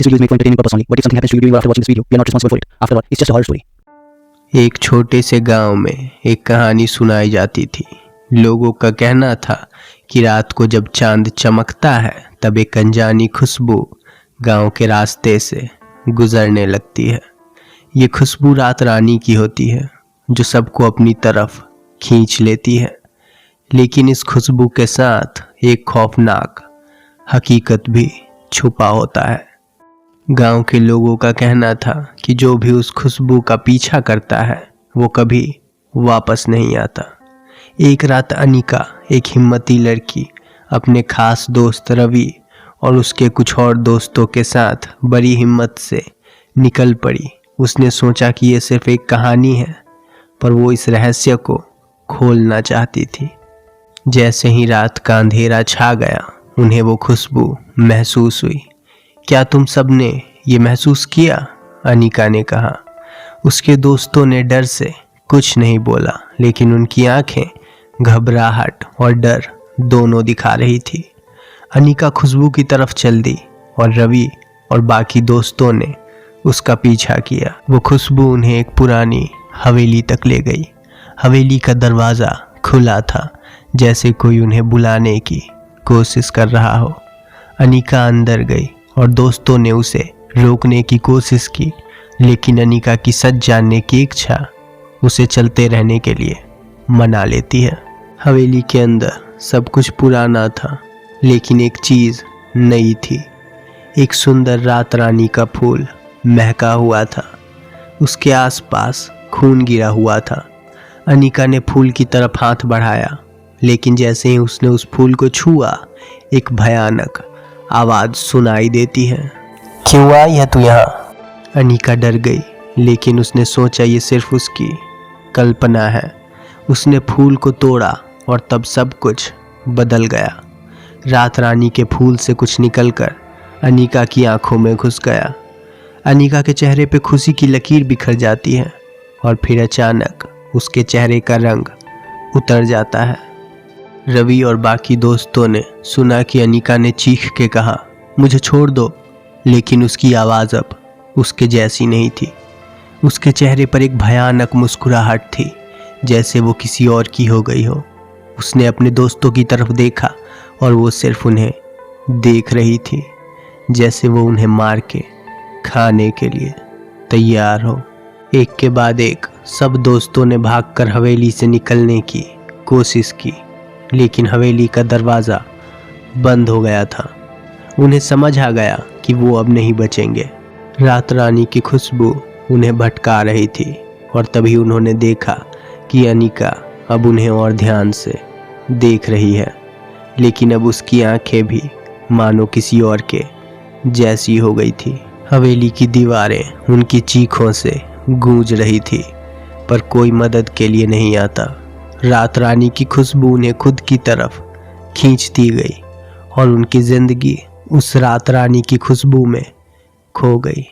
This video is made for entertainment purpose only, but if something happens to you during or after watching this video, we are not responsible for it. After all, it's just a horror story. एक छोटे से गांव में एक कहानी सुनाई जाती थी। लोगों का कहना था कि रात को जब चांद चमकता है तब एक अनजानी खुशबू गांव के रास्ते से गुजरने लगती है। ये खुशबू रात रानी की होती है जो सबको अपनी तरफ खींच लेती है। लेकिन इस खुशबू के साथ एक खौफनाक हकीकत भी छुपा होता है। गांव के लोगों का कहना था कि जो भी उस खुशबू का पीछा करता है वो कभी वापस नहीं आता। एक रात अनिका, एक हिम्मती लड़की, अपने खास दोस्त रवि और उसके कुछ और दोस्तों के साथ बड़ी हिम्मत से निकल पड़ी। उसने सोचा कि ये सिर्फ एक कहानी है, पर वो इस रहस्य को खोलना चाहती थी। जैसे ही रात का अंधेरा छा गया, उन्हें वो खुशबू महसूस हुई। क्या तुम सब ने ये महसूस किया? अनिका ने कहा। उसके दोस्तों ने डर से कुछ नहीं बोला, लेकिन उनकी आंखें घबराहट और डर दोनों दिखा रही थी। अनिका खुशबू की तरफ चल दी और रवि और बाकी दोस्तों ने उसका पीछा किया। वो खुशबू उन्हें एक पुरानी हवेली तक ले गई। हवेली का दरवाज़ा खुला था, जैसे कोई उन्हें बुलाने की कोशिश कर रहा हो। अनिका अंदर गई और दोस्तों ने उसे रोकने की कोशिश की, लेकिन अनिका की सच जानने की इच्छा उसे चलते रहने के लिए मना लेती है। हवेली के अंदर सब कुछ पुराना था, लेकिन एक चीज़ नई थी। एक सुंदर रात रानी का फूल महका हुआ था। उसके आसपास खून गिरा हुआ था। अनिका ने फूल की तरफ हाथ बढ़ाया, लेकिन जैसे ही उसने उस फूल को छुआ, एक भयानक आवाज़ सुनाई देती है। क्यों आई है तू यहाँ? अनिका डर गई, लेकिन उसने सोचा ये सिर्फ उसकी कल्पना है। उसने फूल को तोड़ा और तब सब कुछ बदल गया। रात रानी के फूल से कुछ निकलकर अनिका की आंखों में घुस गया। अनिका के चेहरे पे खुशी की लकीर बिखर जाती है और फिर अचानक उसके चेहरे का रंग उतर जाता है। रवि और बाकी दोस्तों ने सुना कि अनिका ने चीख के कहा, मुझे छोड़ दो, लेकिन उसकी आवाज़ अब उसके जैसी नहीं थी। उसके चेहरे पर एक भयानक मुस्कुराहट थी, जैसे वो किसी और की हो गई हो। उसने अपने दोस्तों की तरफ देखा और वो सिर्फ उन्हें देख रही थी, जैसे वो उन्हें मार के खाने के लिए तैयार हो। एक के बाद एक सब दोस्तों ने भागकर हवेली से निकलने की कोशिश की, लेकिन हवेली का दरवाज़ा बंद हो गया था। उन्हें समझ आ गया कि वो अब नहीं बचेंगे। रात रानी की खुशबू उन्हें भटका रही थी और तभी उन्होंने देखा कि अनिका अब उन्हें और ध्यान से देख रही है, लेकिन अब उसकी आंखें भी मानो किसी और के जैसी हो गई थी। हवेली की दीवारें उनकी चीखों से गूंज रही थी, पर कोई मदद के लिए नहीं आता। रात रानी की खुशबू उन्हें खुद की तरफ खींचती गई और उनकी जिंदगी उस रात रानी की खुशबू में खो गई।